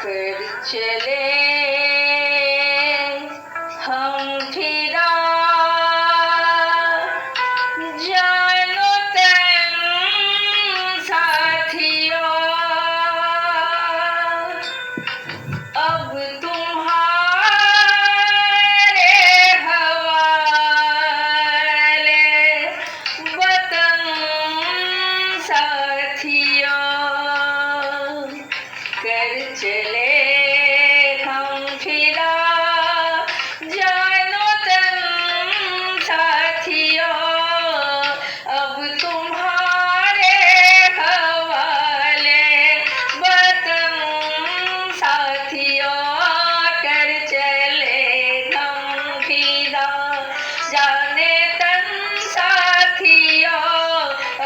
कर चले हम फिरा जानो तन साथियों, अब तुम्हारे हवाले वतन साथियों, कर चले हम फिरा जानो तन साथियों, अब तुम्हारे हवाले वतन साथियों, कर चले हम फिरा जाने तन साथियों,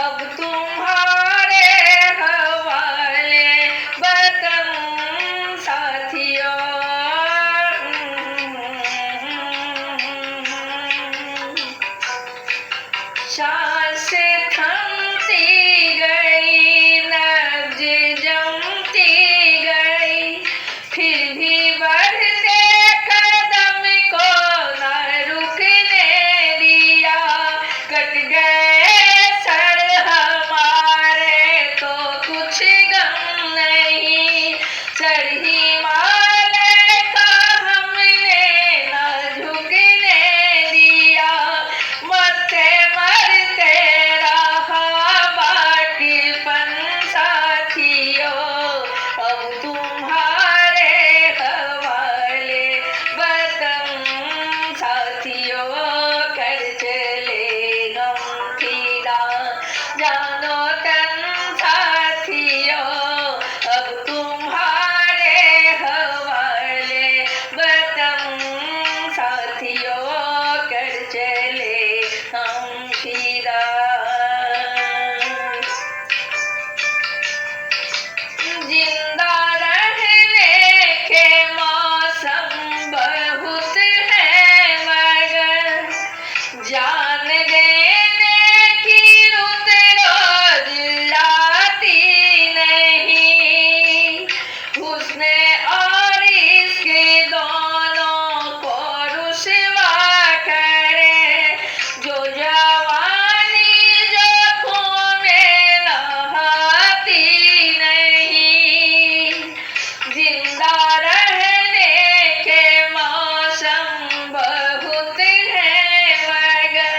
अब तुम्हारे हवाले वतन साथियों। सांस थमती गई, नब्ज जमती गई, फिर भी बढ़ते कदम को न रुकने दिया। कट गए सर हमारे तो कुछ गम नहीं, सर हिमालय का हमने न झुकने दिया। मरते मरते रहा बाकीपन साथियों, अब तुम्हारे हवाले वतन साथियों, कर चले हम फिरा जानो तन साथियों, अब तुम्हारे हवाले वतन साथियों, कर चले हम फिरा। जिंदा रहने के मौसम बहुत हैं, मगर जान देने की रुत रोज आती नहीं। हुस्न और इश्क दोनों को रुसवा करे, जो जवानी जो खून में नहाती नहीं। जिंदा रहने के मौसम बहुत हैं, मगर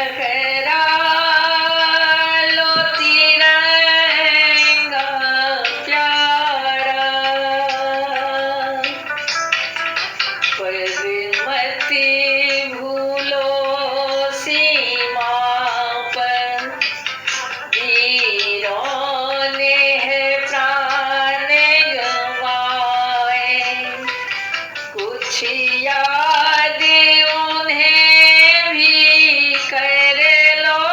लहरा लो तिरंगा प्यारा, पर मत भूलो सीमा पर वीरों ने है प्राण गंवाए। कुछ याद उन्हें भी कर लो,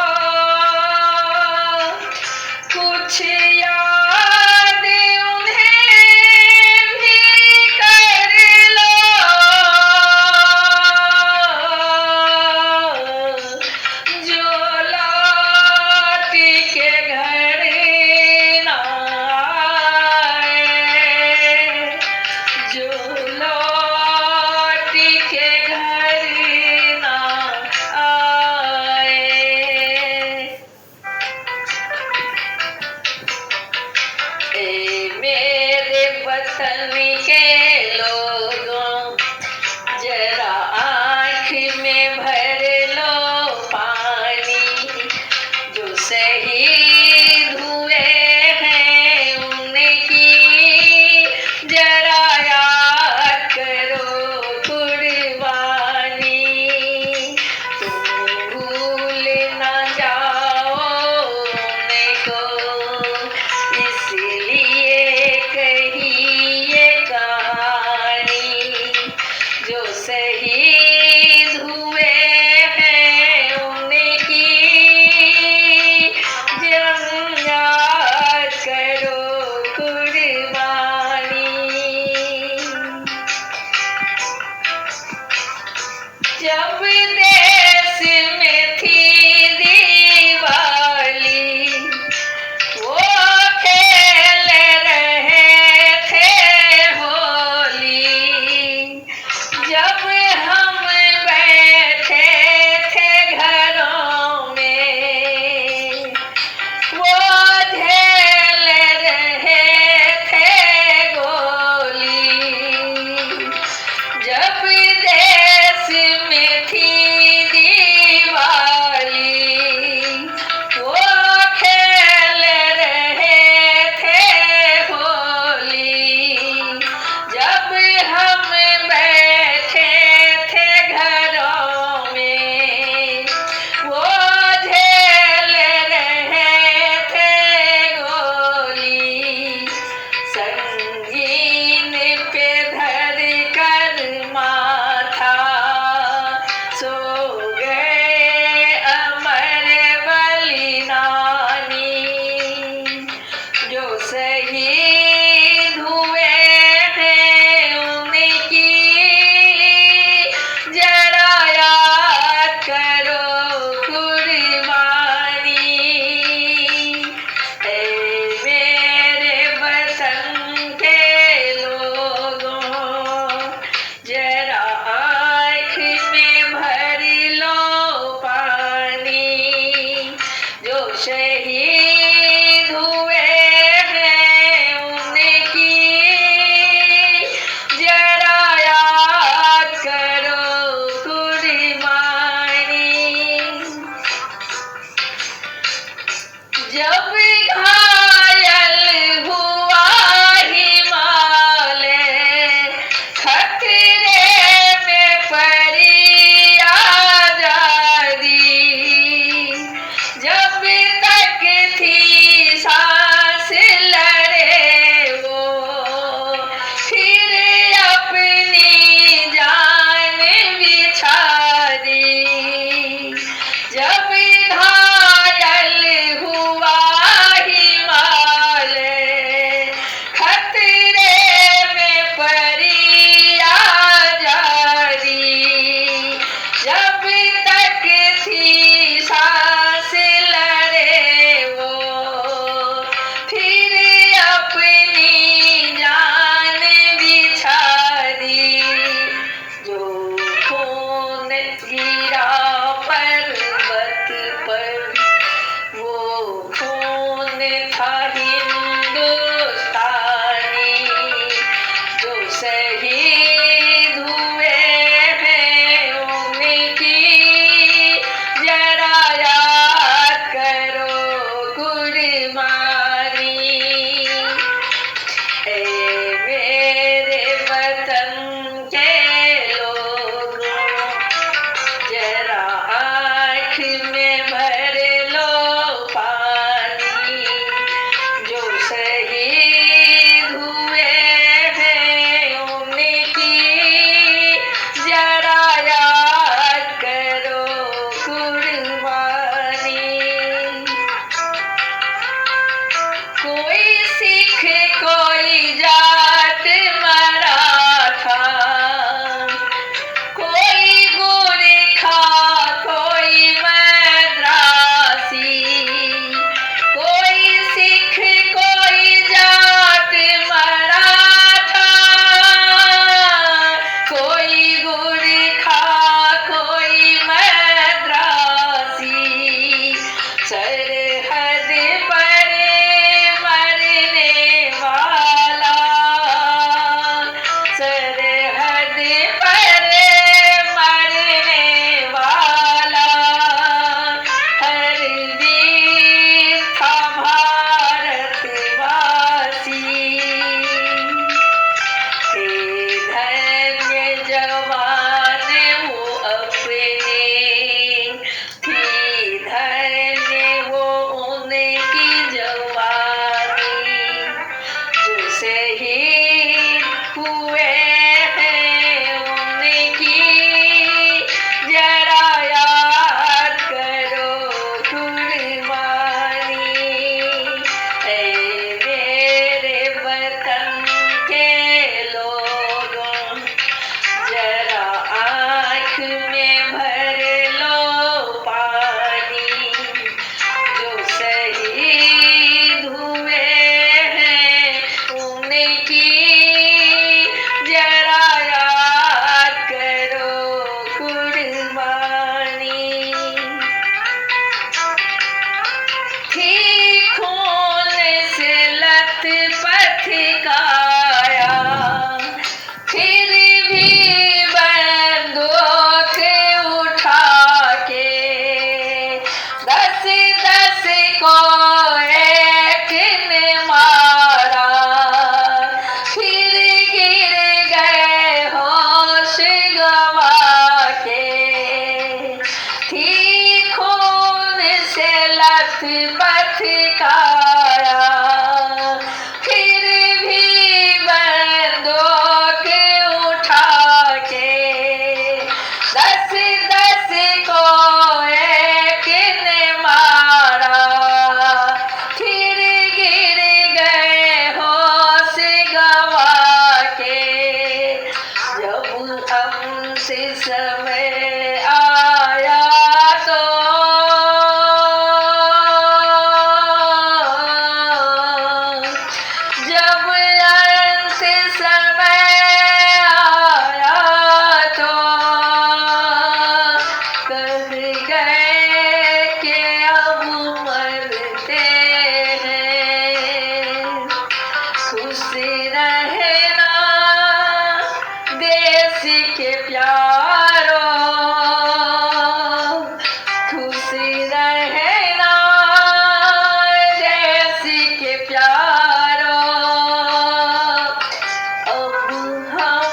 कुछ याद उन्हें भी कर लो, जो लौट के घर ना आए, जो लौट के घर ना आए। ए मेरे वतन के लोगों, जरा आँख में भर लो पानी। जो शहीद हुए हैं उनकी जरा याद करो कुर्बानी। तुम भूल ना जाओ उनको, इसलिए कही ये कहानी। जो शहीद हुए हैं उनकी जरा याद करो कुर्बानी। जब देश में थी दिवाली, वो खेल रहे थे होली। जब हम बैठे थे घरों में, वो झेल रहे थे गोली। जब देश में थी दिवाली, वो खेल रहे थे होली। जब हम बैठे थे घरों में, वो झेल रहे थे गोली। संगीन पे धर कर माथा सो गए अमर बलिदानी। जो शहीद हुए हैं उनकी जरा याद करो कुर्बानी। ए मेरे वतन के लोगों, जरा आँख में भर लो पानी। जो शहीद हुए हैं उनकी जरा याद करो कुर्बानी। जब घायल हुआ हिमालय, खतरे में पड़ी आजादी। जब तक थी सांस लड़े वो, फिर अपनी जान बिछारी। जब घायल हुआ हिमालय, खतरे में पड़ी आजादी। जब तक थी सांस लड़े वो, फिर अपनी जान बिछारी। जो खून गिरा पर्वत पर भटकाया, फिर भी बंदूक उठा के 10-10 को एक ने मारा, फिर गिर गए होश गंवा के। थी खून से लथपथ काया, फिर भी बंदूक उठा के 10-10 को एक ने मारा, फिर गिर गए होश गंवा के। जब हमसे समय आया तो जब अंत समय आया तो कह गए कि अब मरते हैं। खुश रहना देश के प्यारो, खुश रहना देश के प्यारो। अब हम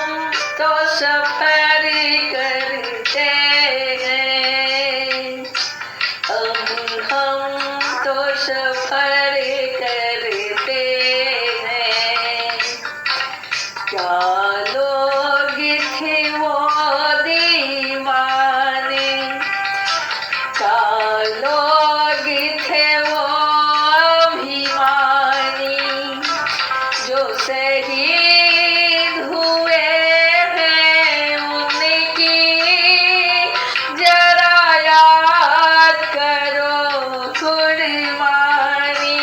तो सफर करते हैं, अब हम तो सफर करते हैं। क्या लोग थे वो दीवाने, क्या लोग थे वो अभिमानी, जो शहीद हुए हैं उनकी जरा याद करो कुर्बानी।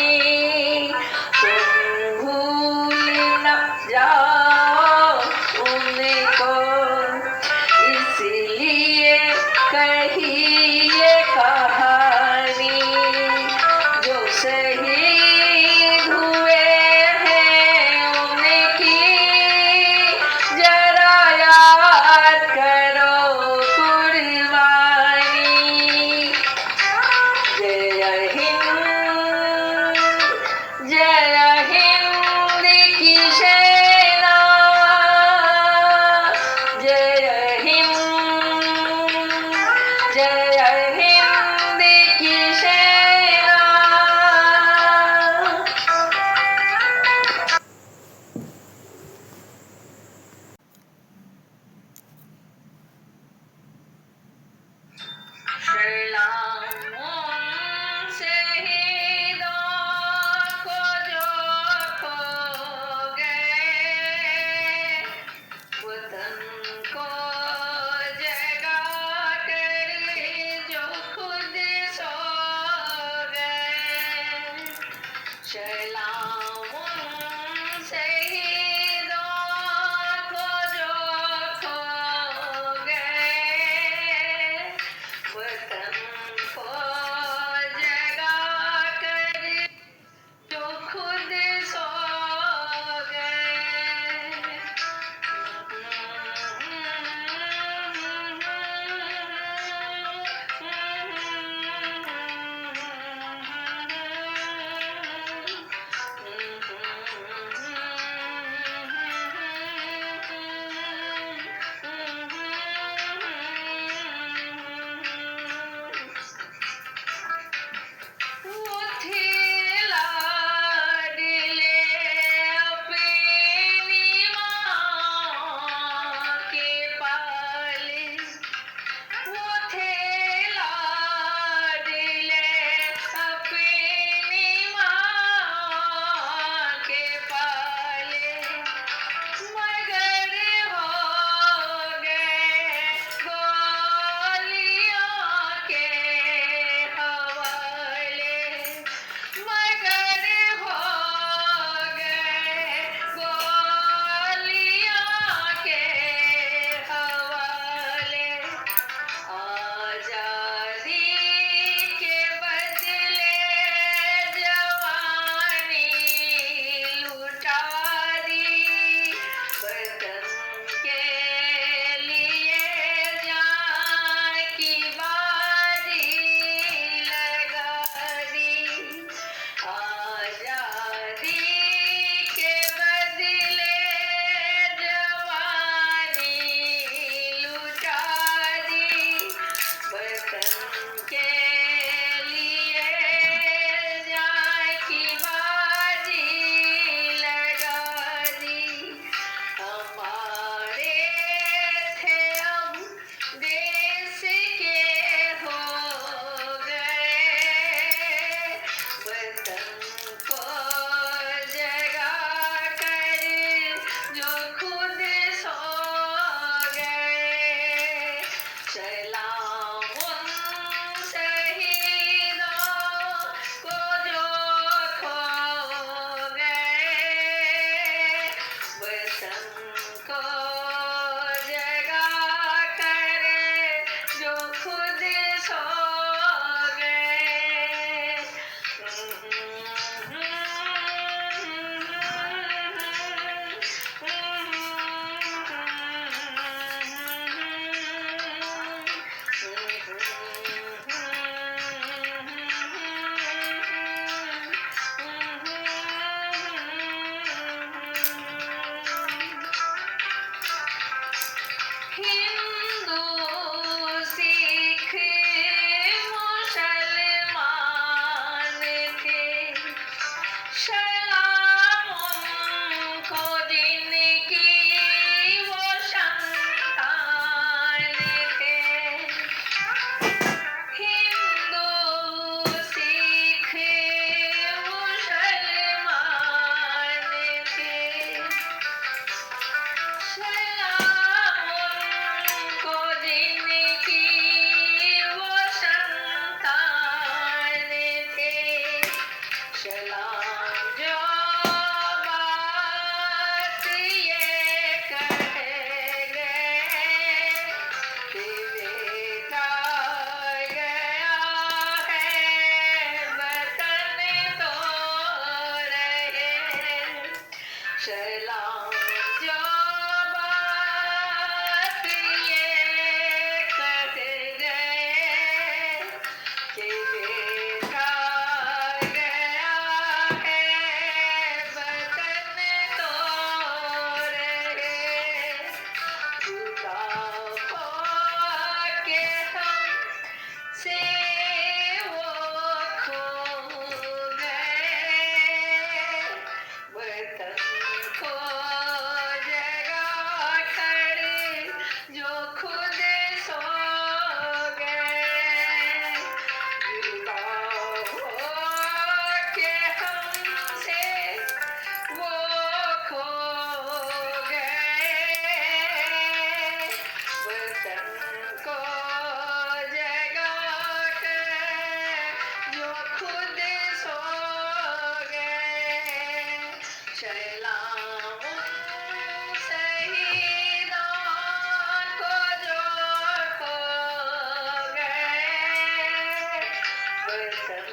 वतन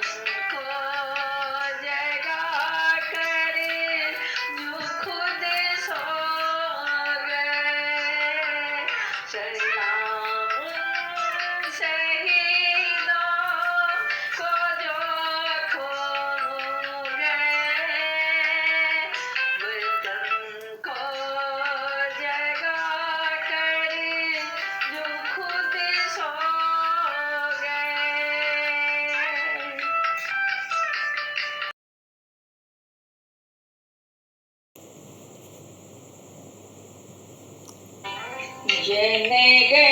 को जगा कर जो खुद सो गए। सलाम उन शहीदों को जो खो गए। वतन को जगा कर जो खुद सो गए। जने गए